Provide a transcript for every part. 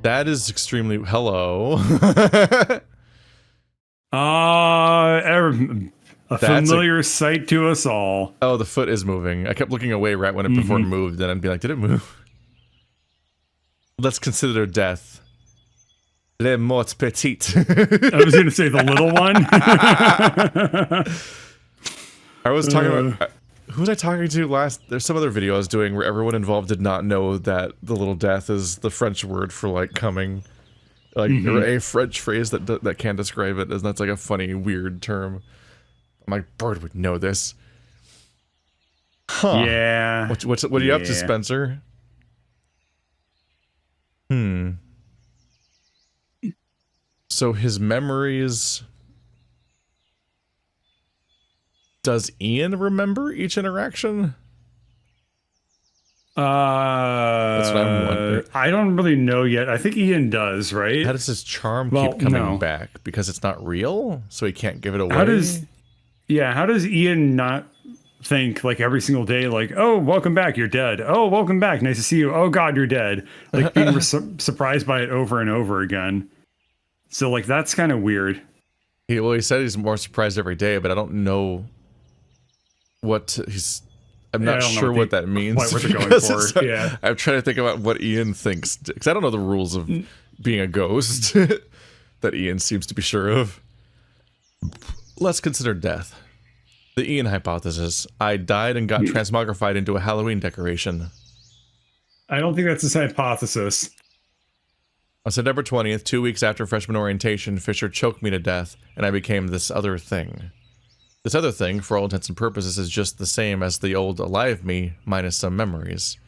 That is extremely... Hello. A familiar sight to us all. Oh, the foot is moving. I kept looking away right when it before it moved, and I'd be like, did it move? Let's consider death. Le mort petit. I was going to say the little one. I was talking about... Who was I talking to last? There's some other video I was doing where everyone involved did not know that the little death is the French word for, like, coming. Like, or a French phrase that can't describe it. That's like a funny, weird term. I'm like, Bird would know this. Huh. Yeah. What are you up to, Spencer? So his memories... Does Ian remember each interaction? That's what I'm wondering. I don't really know yet. I think Ian does, right? How does his charm keep coming back? Because it's not real? So he can't give it away? How does Ian not think, like, every single day, like, oh, welcome back, you're dead. Oh, welcome back, nice to see you. Oh, God, you're dead. Like, being surprised by it over and over again. So, like, that's kind of weird. He said he's more surprised every day, but I don't know what he's... I'm not sure what that means. What they're going for. Yeah. I'm trying to think about what Ian thinks, because I don't know the rules of being a ghost that Ian seems to be sure of. Let's consider death. The Ian hypothesis. I died and got transmogrified into a Halloween decoration. I don't think that's his hypothesis. On September 20th, 2 weeks after freshman orientation, Fisher choked me to death, and I became this other thing. This other thing, for all intents and purposes, is just the same as the old alive me, minus some memories.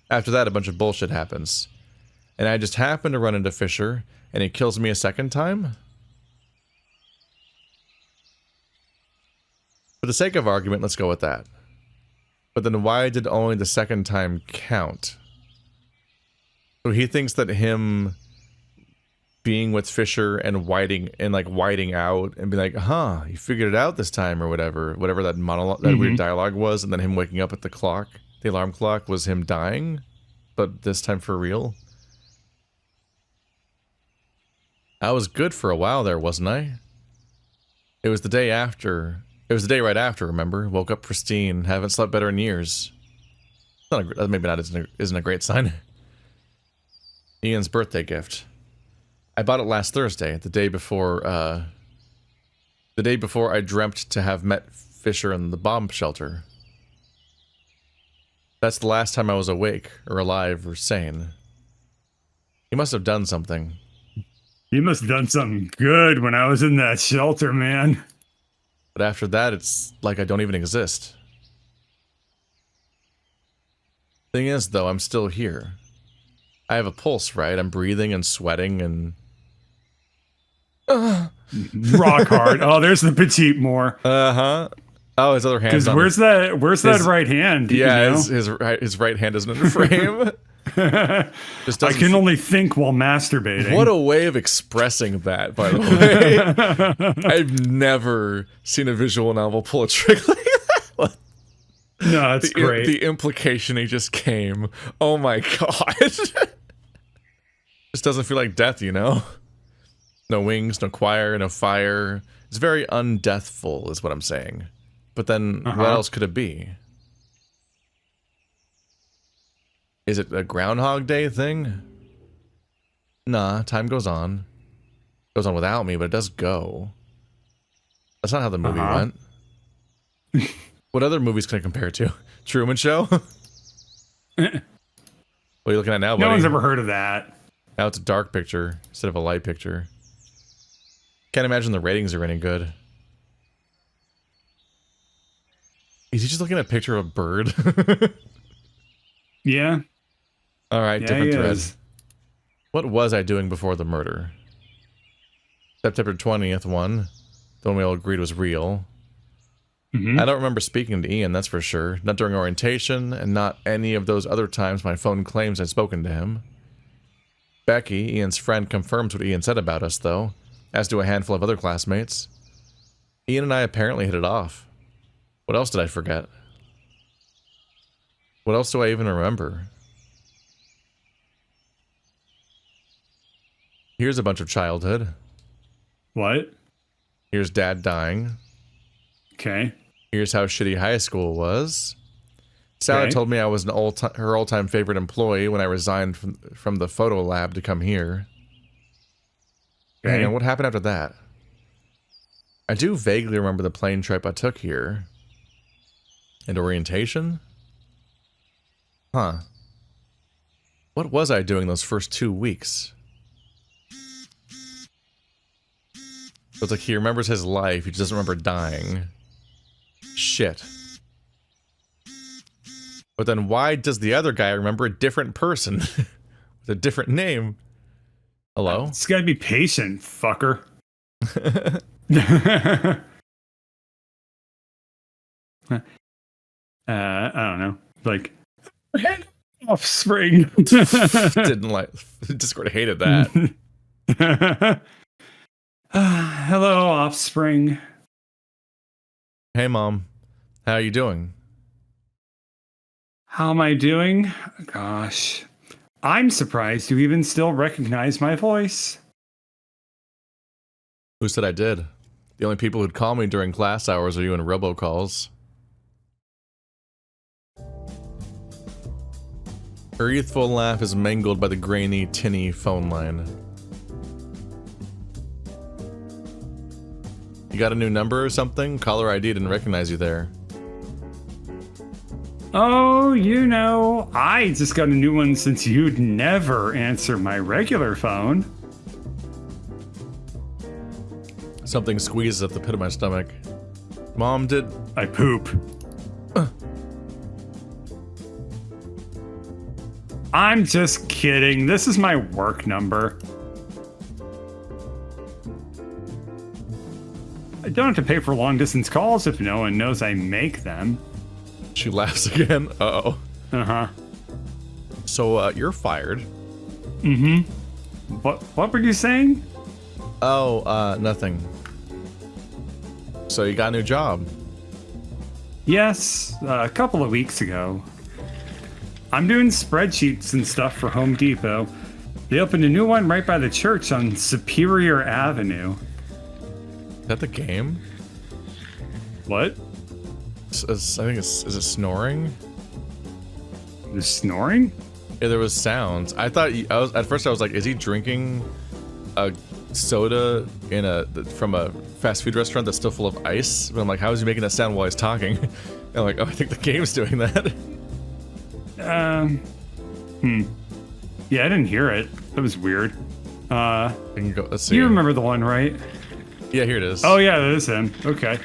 After that, a bunch of bullshit happens. And I just happen to run into Fisher, and he kills me a second time? For the sake of argument, let's go with that. But then why did only the second time count? So he thinks that him being with Fisher and whiting out and be like, huh, you figured it out this time, or whatever that monologue, that weird dialogue was, and then him waking up at the alarm clock was him dying, but this time for real. I was good for a while there, wasn't I? It was the day right after, remember? Woke up pristine, haven't slept better in years. Maybe not isn't a great sign. Ian's birthday gift. I bought it last Thursday, the day before I dreamt to have met Fisher in the bomb shelter. That's the last time I was awake, or alive, or sane. He must have done something. He must have done something good when I was in that shelter, man. But after that, it's like I don't even exist. Thing is, though, I'm still here. I have a pulse, right? I'm breathing and sweating and... Rock hard. Oh, there's the petite more. Uh-huh. Oh, his other hand. Because where's that right hand? Yeah, you know? his right hand isn't in the frame. I can only think while masturbating. What a way of expressing that, by the way. I've never seen a visual novel pull a trick like that. No, it's great. The implication he just came. Oh my god. Just doesn't feel like death, you know? No wings, no choir, no fire. It's very undeathful, is what I'm saying. But then, what else could it be? Is it a Groundhog Day thing? Nah, time goes on. Goes on without me, but it does go. That's not how the movie went. What other movies can I compare it to? Truman Show? What are you looking at now, buddy? No one's ever heard of that. Now it's a dark picture instead of a light picture. Can't imagine the ratings are any good. Is he just looking at a picture of a bird? Yeah. Alright, different thread. What was I doing before the murder? September 20th one. The one we all agreed was real. I don't remember speaking to Ian, that's for sure. Not during orientation, and not any of those other times my phone claims I'd spoken to him. Becky, Ian's friend, confirms what Ian said about us, though, as do a handful of other classmates. Ian and I apparently hit it off. What else did I forget? What else do I even remember? Here's a bunch of childhood. What? Here's dad dying. Okay. Here's how shitty high school was. Sally Okay. told me I was her all-time favorite employee when I resigned from the photo lab to come here. Okay. Hang on, what happened after that? I do vaguely remember the plane trip I took here. And orientation? Huh. What was I doing those first 2 weeks? So it's like he remembers his life, he just doesn't remember dying. Shit. But then why does the other guy remember a different person? With a different name? Hello? It's gotta be patient, fucker. I don't know. Like, offspring. Didn't like... Discord hated that. Hello, offspring. Hey, Mom. How are you doing? How am I doing? Gosh. I'm surprised you even still recognize my voice. Who said I did? The only people who'd call me during class hours are you and robocalls. Her youthful laugh is mangled by the grainy, tinny phone line. You got a new number or something? Caller ID didn't recognize you there. Oh, you know, I just got a new one since you'd never answer my regular phone. Something squeezes at the pit of my stomach. Mom, did... I poop. I'm just kidding. This is my work number. I don't have to pay for long distance calls if no one knows I make them. She laughs again. Uh-oh. Uh-huh. So, you're fired. Mm-hmm. What were you saying? Oh, nothing. So you got a new job? Yes, a couple of weeks ago. I'm doing spreadsheets and stuff for Home Depot. They opened a new one right by the church on Superior Avenue. Is that the game? What? I think it's... Is it snoring? The snoring? Yeah, there was sounds. I thought... At first I was like, is he drinking a soda from a fast food restaurant that's still full of ice? But I'm like, how is he making that sound while he's talking? And I'm like, oh, I think the game's doing that. Yeah, I didn't hear it. That was weird. I can go, let's see. You remember the one, right? Yeah, here it is. Oh yeah, that is him. Okay.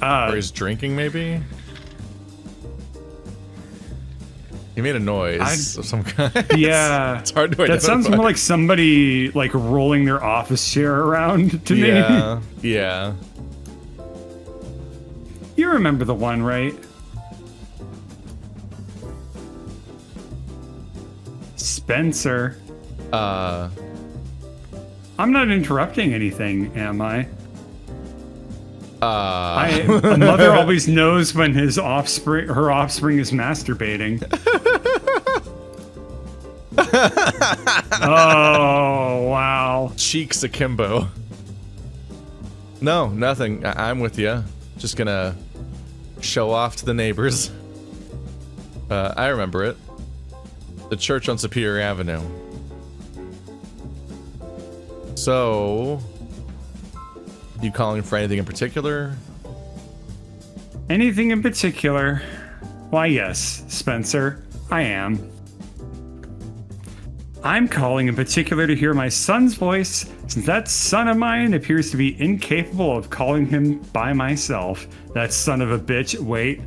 Or he's drinking, maybe? He made a noise of some kind. Yeah. It's hard to identify. That sounds more like somebody like rolling their office chair around to me. Yeah, yeah. You remember the one, right? Spencer. I'm not interrupting anything, am I? A mother always knows when her offspring is masturbating. Oh, wow. Cheeks akimbo. No, nothing. I'm with you. Just gonna show off to the neighbors. I remember it. The church on Superior Avenue. So, you calling for anything in particular? Anything in particular? Why, yes, Spencer, I am. I'm calling in particular to hear my son's voice, since that son of mine appears to be incapable of calling him by myself. That son of a bitch. Wait.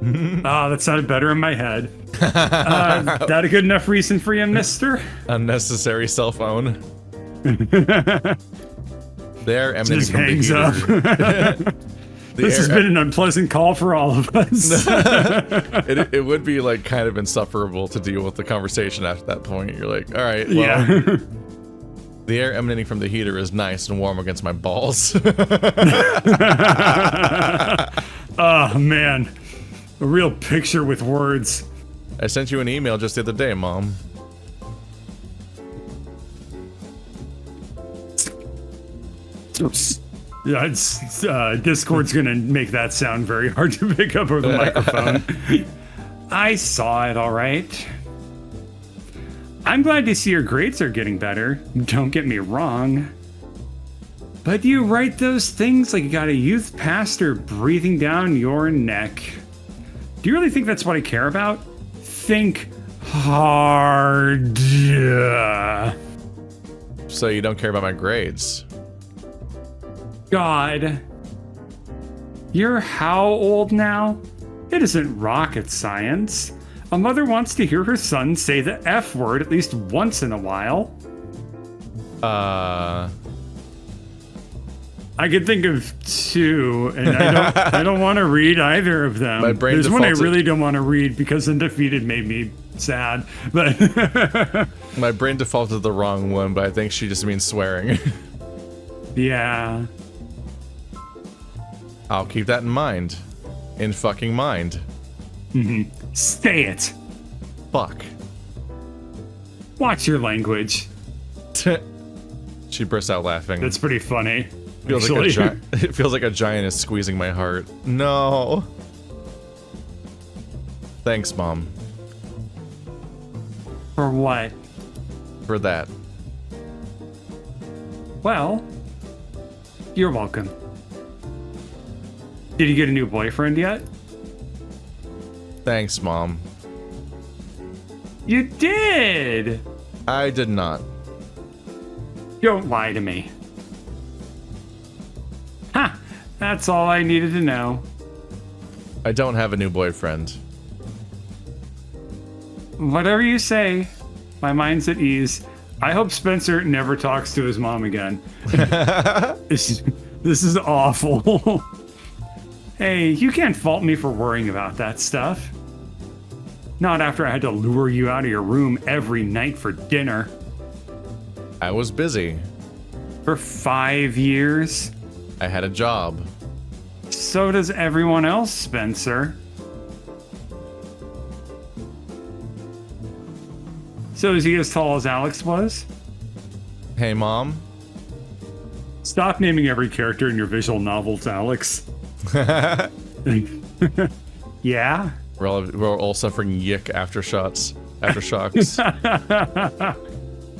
That sounded better in my head. That a good enough reason for you, mister? Unnecessary cell phone. They're emanating Just from hangs the up. This has been an unpleasant call for all of us. It would be like kind of insufferable to deal with the conversation after that point. You're like, all right, well, yeah. The air emanating from the heater is nice and warm against my balls. Oh, man. A real picture with words. I sent you an email just the other day, Mom. Discord's gonna make that sound very hard to pick up over the microphone. I saw it, all right. I'm glad to see your grades are getting better. Don't get me wrong. But you write those things like you got a youth pastor breathing down your neck. Do you really think that's what I care about? Think hard. So you don't care about my grades? God. You're how old now? It isn't rocket science. A mother wants to hear her son say the F word at least once in a while. I could think of two, and I don't want to read either of them. There's one I really don't want to read because Undefeated made me sad. But my brain defaulted to the wrong one, but I think she just means swearing. Yeah. I'll keep that in mind. In fucking mind. Mm-hmm. Stay it. Fuck. Watch your language. She bursts out laughing. That's pretty funny. It feels like a giant is squeezing my heart. No. Thanks, Mom. For what? For that. Well, you're welcome. Did you get a new boyfriend yet? Thanks, Mom. You did! I did not. Don't lie to me. Ha! That's all I needed to know. I don't have a new boyfriend. Whatever you say, my mind's at ease. I hope Spencer never talks to his mom again. This is awful. Hey, you can't fault me for worrying about that stuff. Not after I had to lure you out of your room every night for dinner. I was busy. For 5 years? I had a job. So does everyone else, Spencer. So is he as tall as Alex was? Hey, Mom. Stop naming every character in your visual novels, Alex. Yeah? We're all suffering yick aftershocks.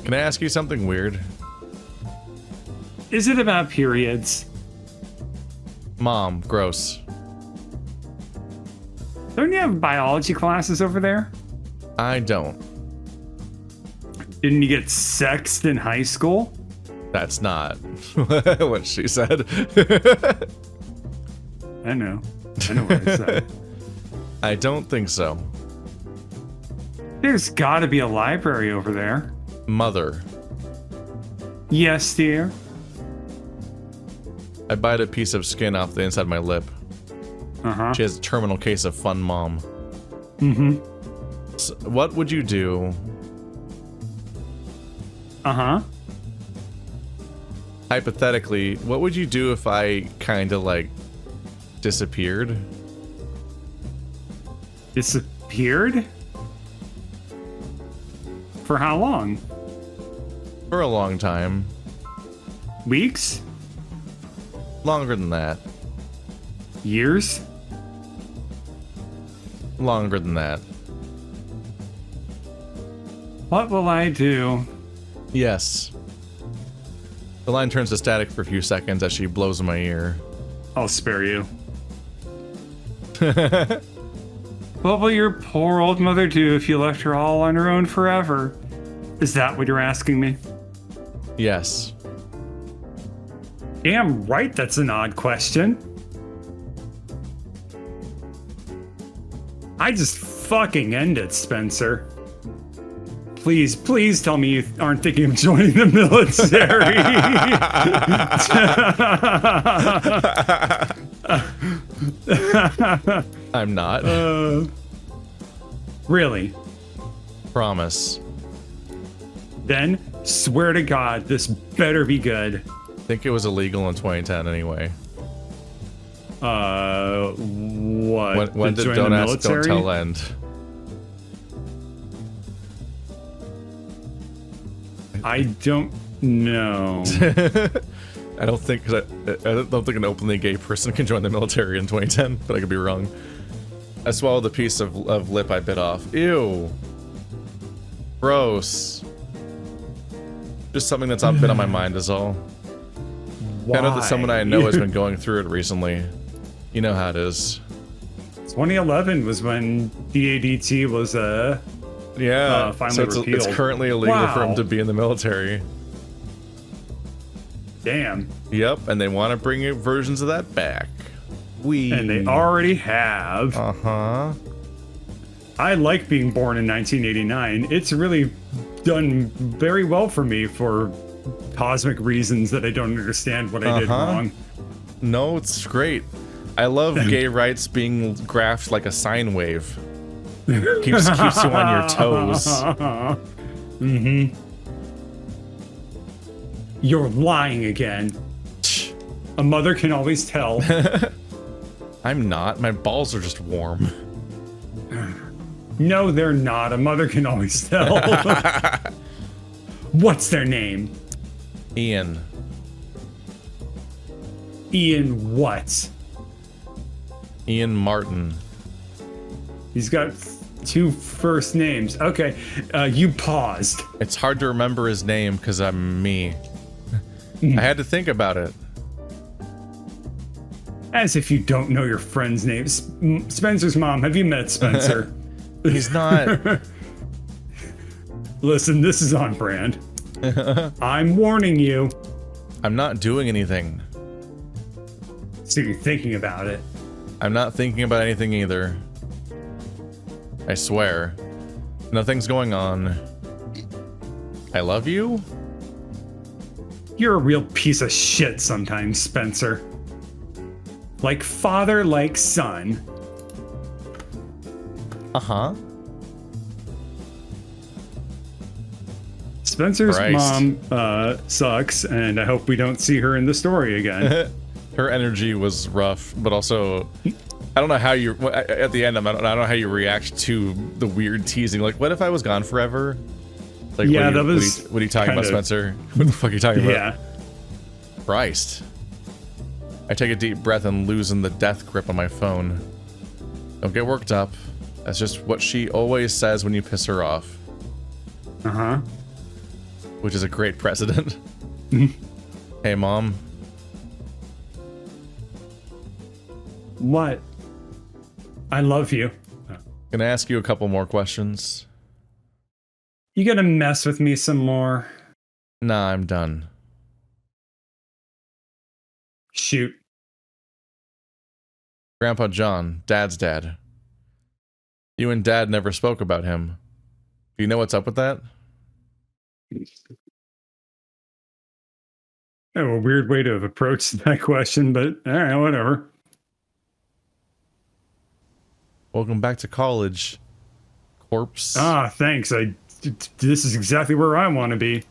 Can I ask you something weird? Is it about periods? Mom, gross. Don't you have biology classes over there? I don't. Didn't you get sexed in high school? That's not what she said. I know what I said. I don't think so. There's gotta be a library over there. Mother. Yes, dear. I bite a piece of skin off the inside of my lip. Uh-huh. She has a terminal case of fun mom. Mm-hmm. So what would you do? Uh-huh. Hypothetically, what would you do if I kind of like disappeared? Disappeared? For how long? For a long time. Weeks? Longer than that. Years? Longer than that. What will I do? Yes. The line turns to static for a few seconds as she blows in my ear. I'll spare you. What will your poor old mother do if you left her all on her own forever? Is that what you're asking me? Yes. Damn right, that's an odd question. I just fucking end it, Spencer. Please, please tell me you aren't thinking of joining the military. I'm not. Really? Promise. Then, swear to God, this better be good. I think it was illegal in 2010 anyway. What? When did Don't Ask, Don't Tell end? I don't know. I don't think I don't think an openly gay person can join the military in 2010, but I could be wrong. I swallowed the piece of lip I bit off. Ew. Gross. Just something that's been on my mind is all. Why? I know that someone I know has been going through it recently. You know how it is. 2011 was when DADT was finally repealed. It's currently illegal for him to be in the military. Damn. Yep, and they want to bring versions of that back. And they already have. Uh-huh. I like being born in 1989. It's really done very well for me for cosmic reasons that I don't understand what I did wrong. No, it's great. I love gay rights being graphed like a sine wave. keeps you on your toes. Mm-hmm. You're lying again. A mother can always tell. I'm not. My balls are just warm. No, they're not. A mother can always tell. What's their name? Ian. Ian what? Ian Martin. He's got 2 first names. Okay, you paused. It's hard to remember his name because I'm me. I had to think about it. As if you don't know your friend's name. Spencer's mom. Have you met Spencer? He's not. Listen, this is on brand. I'm warning you. I'm not doing anything. So you're thinking about it. I'm not thinking about anything either. I swear. Nothing's going on. I love you? You're a real piece of shit sometimes, Spencer. Like father, like son. Uh-huh. Spencer's mom sucks, and I hope we don't see her in the story again. Her energy was rough, but also, I don't know how you, at the end, I don't know how you react to the weird teasing. Like, what if I was gone forever? Like, yeah, what are you talking about, Spencer? What the fuck are you talking about? Yeah. Christ. I take a deep breath and loosen the death grip on my phone. Don't get worked up. That's just what she always says when you piss her off. Uh-huh. Which is a great precedent. Hey, Mom. What? I love you. Can I ask you a couple more questions? You gonna mess with me some more? Nah, I'm done. Shoot. Grandpa John, Dad's dad. You and Dad never spoke about him. Do you know what's up with that? Oh, a weird way to have approached that question, but alright, whatever. Welcome back to college, corpse. Ah, thanks. This is exactly where I want to be.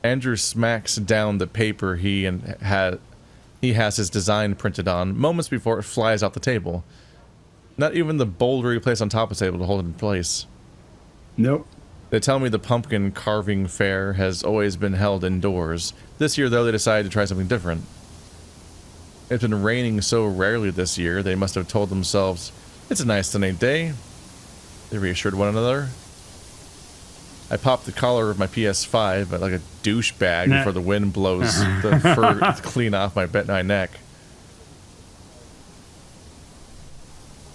Andrew smacks down the paper he has his design printed on moments before it flies off the table. Not even the boulder he placed on top is able to hold it in place. Nope. They tell me the pumpkin carving fair has always been held indoors. This year, though, they decided to try something different. It's been raining so rarely this year, they must have told themselves, it's a nice sunny day. They reassured one another. I popped the collar of my PS5 like a douchebag before the wind blows the fur clean off my neck.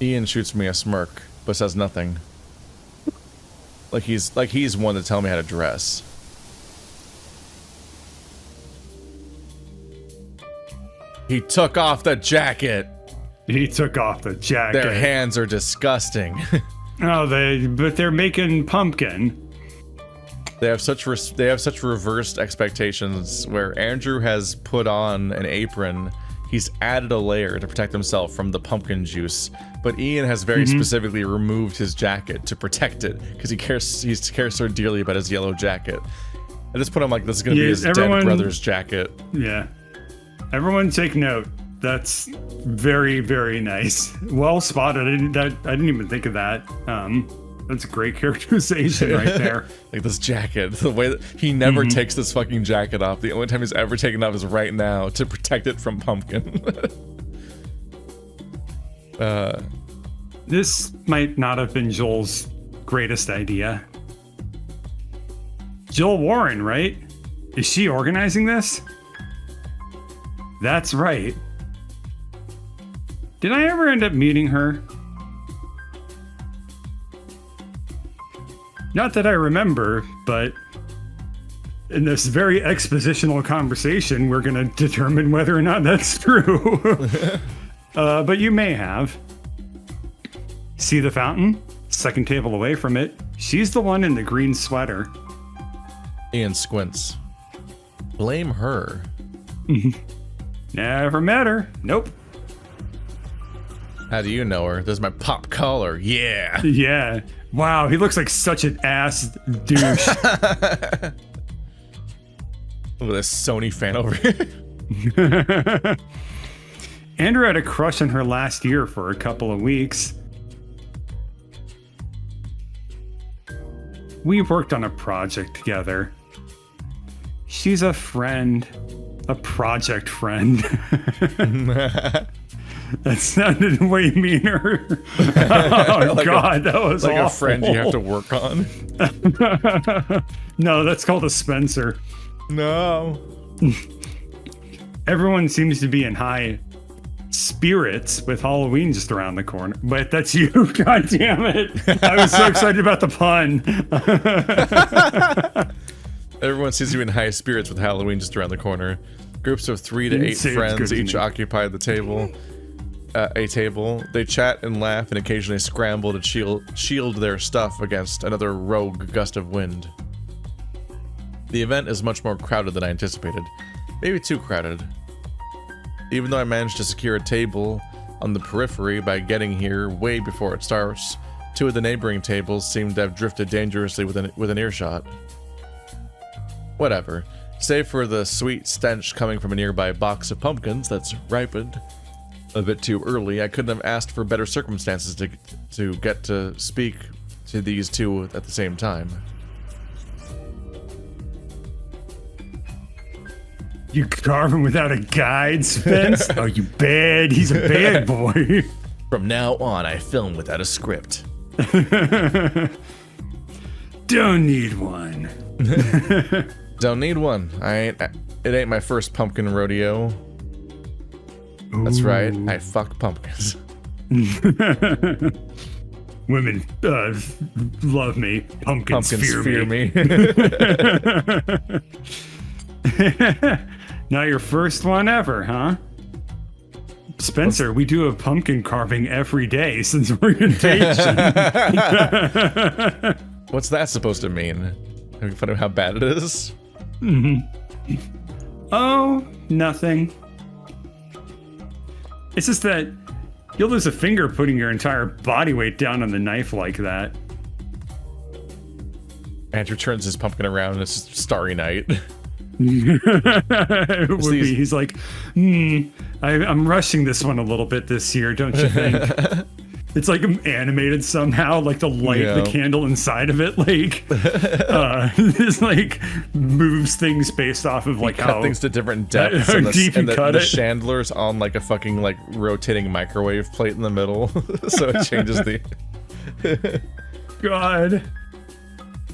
Ian shoots me a smirk, but says nothing. Like he's one to tell me how to dress. He took off the jacket. He took off the jacket. Their hands are disgusting. Oh, but they're making pumpkin. They have such reversed expectations where Andrew has put on an apron. He's added a layer to protect himself from the pumpkin juice, but Ian has very specifically removed his jacket to protect it because he cares so dearly about his yellow jacket. At this point, I'm like, this is gonna be his dead brother's jacket. Yeah. Everyone take note. That's very, very nice. Well spotted. I didn't even think of that. That's great characterization right there. Like this jacket, the way that he never takes this fucking jacket off. The only time he's ever taken it off is right now to protect it from Pumpkin. This might not have been Joel's greatest idea. Joel Warren, right? Is she organizing this? That's right. Did I ever end up meeting her? Not that I remember, but in this very expositional conversation, we're going to determine whether or not that's true. But you may have. See the fountain? Second table away from it. She's the one in the green sweater. Ian squints. Blame her. Never met her. Nope. How do you know her? This is my pop collar. Yeah. Yeah. Wow, he looks like such an ass douche. Look at this Sony fan over here. Andrew had a crush on her last year for a couple of weeks. We worked on a project together. She's a friend. A project friend. That sounded way meaner. Oh, like God, that was like awful. a friend you have to work on. No, that's called a Spencer. No. Everyone seems to be in high spirits with Halloween just around the corner. But that's you. God damn it. I was so excited about the pun. Everyone seems to be in high spirits with Halloween just around the corner. Groups of 3 to 8 friends each occupy the table. A table. They chat and laugh and occasionally scramble to shield their stuff against another rogue gust of wind. The event is much more crowded than I anticipated. Maybe too crowded. Even though I managed to secure a table on the periphery by getting here way before it starts, 2 of the neighboring tables seem to have drifted dangerously within earshot. Whatever. Save for the sweet stench coming from a nearby box of pumpkins that's ripened a bit too early, I couldn't have asked for better circumstances to get to speak to these 2 at the same time. You carve him without a guide, Spence? Oh, you bad. He's a bad boy. From now on, I film without a script. Don't need one. Don't need one. It ain't my first pumpkin rodeo. That's right. I fuck pumpkins. Women love me. Pumpkins fear me. Not your first one ever, huh? Spencer, we do a pumpkin carving every day since orientation. What's that supposed to mean? Having fun of how bad it is? Oh, nothing. It's just that you'll lose a finger putting your entire body weight down on the knife like that. Andrew turns his pumpkin around and it's Starry Night. It would be. He's like, I'm rushing this one a little bit this year, don't you think? It's like animated somehow, like the light, the candle inside of it, like this like moves things based off of like cut things to different depths, and the chandeliers on like a fucking like rotating microwave plate in the middle, so it changes the. God.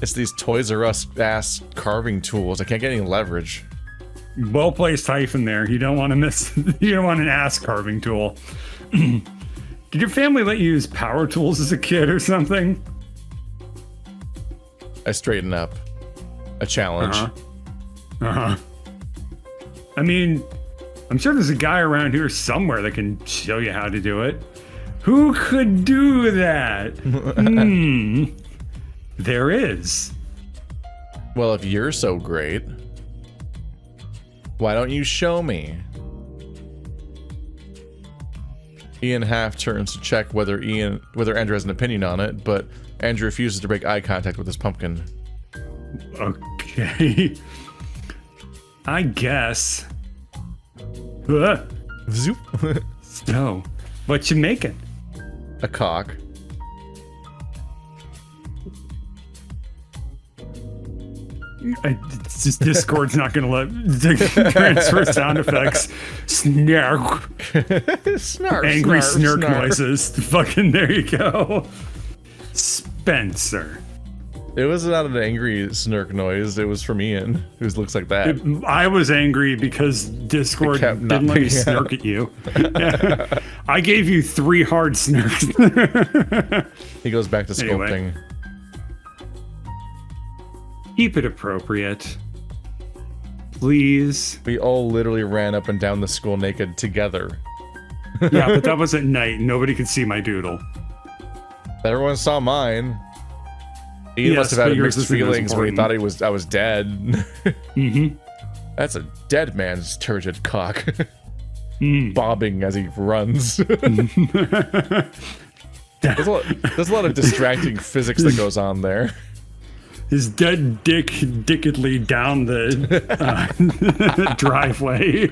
It's these Toys R Us ass carving tools. I can't get any leverage. Well placed hyphen there. You don't want to miss. You don't want an ass carving tool. Did your family let you use power tools as a kid or something? I straighten up. A challenge. I mean, I'm sure there's a guy around here somewhere that can show you how to do it. Who could do that? There is. Well, if you're so great, why don't you show me? Ian half turns to check whether Andrew has an opinion on it, but Andrew refuses to break eye contact with his pumpkin. Okay. I guess. Zoop. So, what you making? A cock. It's just Discord's not going to let transfer sound effects. Snark. Snark. Angry snark, snark noises. Fucking there you go. Spencer. It was not an angry snark noise. It was from Ian, who looks like that. I was angry because Discord didn't let me snark at you. I gave you 3 hard snarks. He goes back to sculpting. Anyway. Keep it appropriate. Please. We all literally ran up and down the school naked together. Yeah, but that was at night. Nobody could see my doodle. Everyone saw mine. He must have had mixed feelings when he thought I was dead. Mm-hmm. That's a dead man's turgid cock. Bobbing as he runs. There's a lot of distracting physics that goes on there. His dead dick dickedly down the driveway.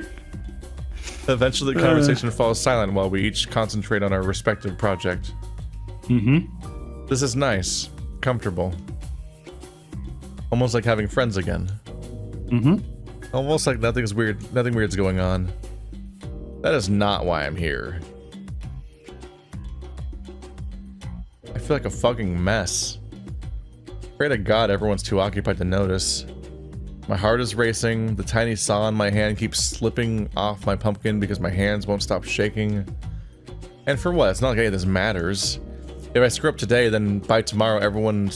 Eventually, the conversation falls silent while we each concentrate on our respective project. Mm-hmm. This is nice. Comfortable. Almost like having friends again. Mm-hmm. Almost like nothing weird's going on. That is not why I'm here. I feel like a fucking mess. Pray to God everyone's too occupied to notice. My heart is racing, the tiny saw in my hand keeps slipping off my pumpkin because my hands won't stop shaking. And for what? It's not like any of this matters. If I screw up today, then by tomorrow everyone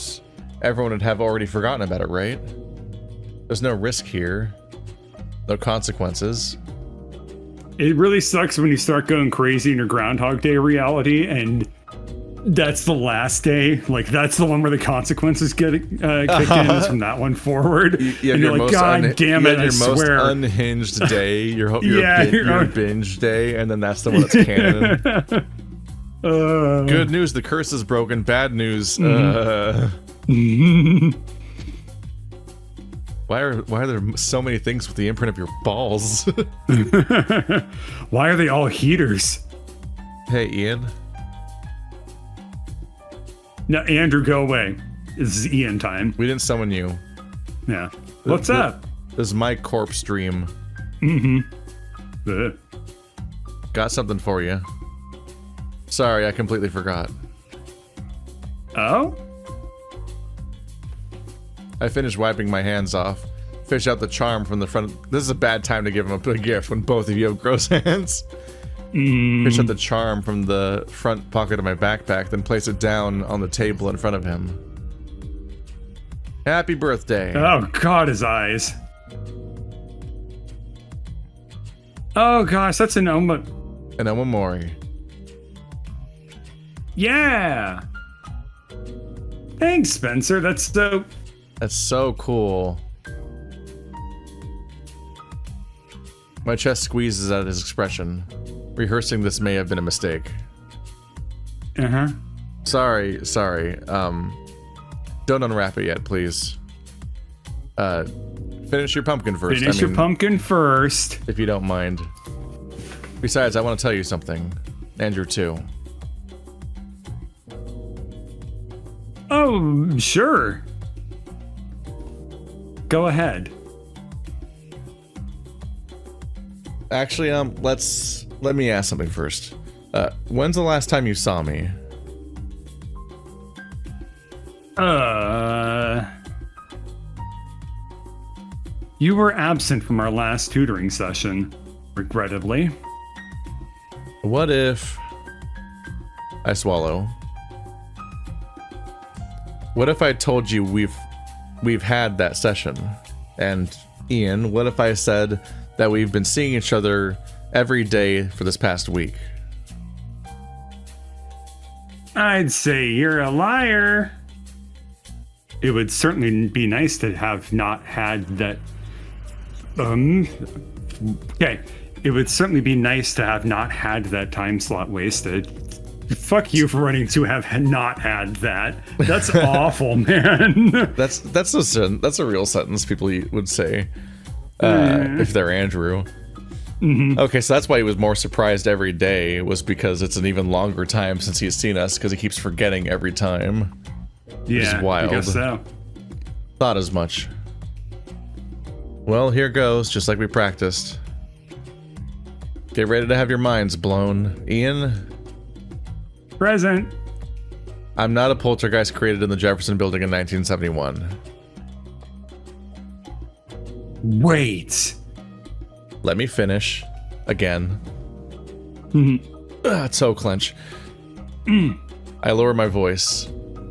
would have already forgotten about it, right? There's no risk here. No consequences. It really sucks when you start going crazy in your Groundhog Day reality, and that's the last day. Like, that's the one where the consequences get kicked in. It's from that one forward. And you're like, God damn it, I swear. Your most unhinged day, your binge day, and then that's the one that's canon. Good news, the curse is broken. Bad news, Why are there so many things with the imprint of your balls? Why are they all heaters? Hey, Ian. No, Andrew, go away. This is Ian time. We didn't summon you. Yeah. What's up? This is my corpse dream. Mm-hmm. Got something for you. Sorry, I completely forgot. Oh? I finished wiping my hands off. Fish out the charm from the front. This is a bad time to give him a gift when both of you have gross hands. Fish out the charm from the front pocket of my backpack, then place it down on the table in front of him. Happy birthday. Oh, God, his eyes. Oh, gosh, that's an Omamori. Yeah. Thanks, Spencer. That's so cool. My chest squeezes at his expression. Rehearsing this may have been a mistake. Uh-huh. Sorry. Don't unwrap it yet, please. Finish your pumpkin first. Finish your pumpkin first. If you don't mind. Besides, I want to tell you something. Andrew, too. Oh, sure. Go ahead. Actually, let me ask something first. When's the last time you saw me? You were absent from our last tutoring session, regrettably. What if I swallow? What if I told you we've had that session? And Ian, what if I said that we've been seeing each other every day for this past week? I'd say you're a liar. It would certainly be nice to have not had that. Okay. It would certainly be nice to have not had that time slot wasted. Fuck you for running to have not had that. That's awful, man. That's a real sentence people would say if they're Andrew. Mm-hmm. Okay, so that's why he was more surprised every day, was because it's an even longer time since he's seen us, because he keeps forgetting every time. Yeah, which is wild. I guess so. Thought as much. Well, here goes, just like we practiced. Get ready to have your minds blown. Ian? Present. I'm not a poltergeist created in the Jefferson Building in 1971. Wait. Let me finish. Again. Toe clench. I lower my voice.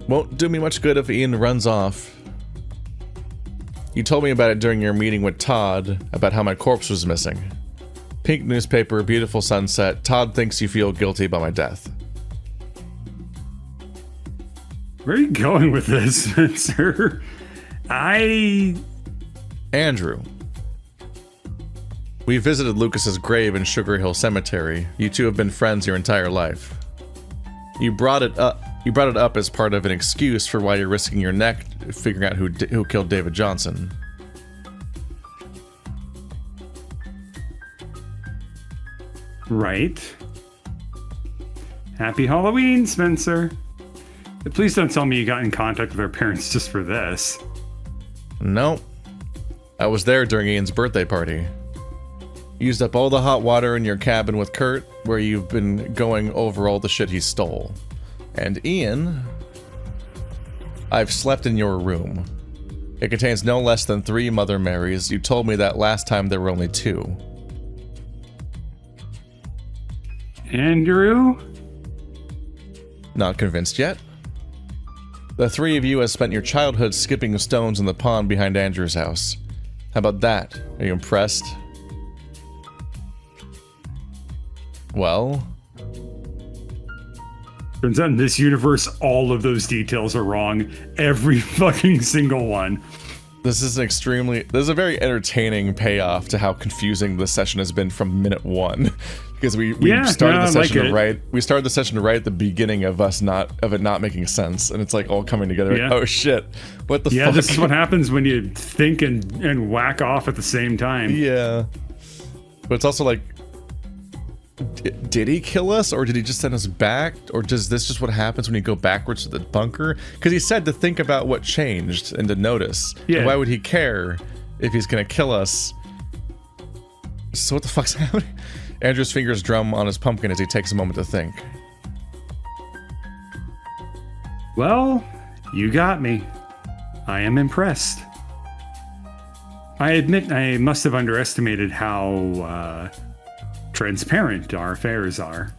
Won't do me much good if Ian runs off. You told me about it during your meeting with Todd, about how my corpse was missing. Pink newspaper, beautiful sunset. Todd thinks you feel guilty about my death. Where are you going with this, Spencer? Andrew. We visited Lucas's grave in Sugar Hill Cemetery. You two have been friends your entire life. You brought it up as part of an excuse for why you're risking your neck figuring out who killed David Johnson. Right. Happy Halloween, Spencer. Please don't tell me you got in contact with our parents just for this. No. I was there during Ian's birthday party. Used up all the hot water in your cabin with Kurt, where you've been going over all the shit he stole. And Ian, I've slept in your room. It contains no less than 3 Mother Marys. You told me that last time there were only 2. Andrew? Not convinced yet? The 3 of you have spent your childhood skipping stones in the pond behind Andrew's house. How about that? Are you impressed? Well? Turns out in this universe, all of those details are wrong. Every fucking single one. This is a very entertaining payoff to how confusing this session has been from minute 1. Because we started the session we started the session right at the beginning of it not making sense, and it's like all coming together. Yeah. Like, oh shit. What the fuck? Yeah, this is what happens when you think and whack off at the same time. Yeah. But it's also like, did he kill us, or did he just send us back, or does this just what happens when you go backwards to the bunker? Because he said to think about what changed and to notice. Yeah. And why would he care if he's gonna kill us? So what the fuck's happening? Andrew's fingers drum on his pumpkin as he takes a moment to think. Well, you got me. I am impressed. I admit I must have underestimated how transparent our affairs are.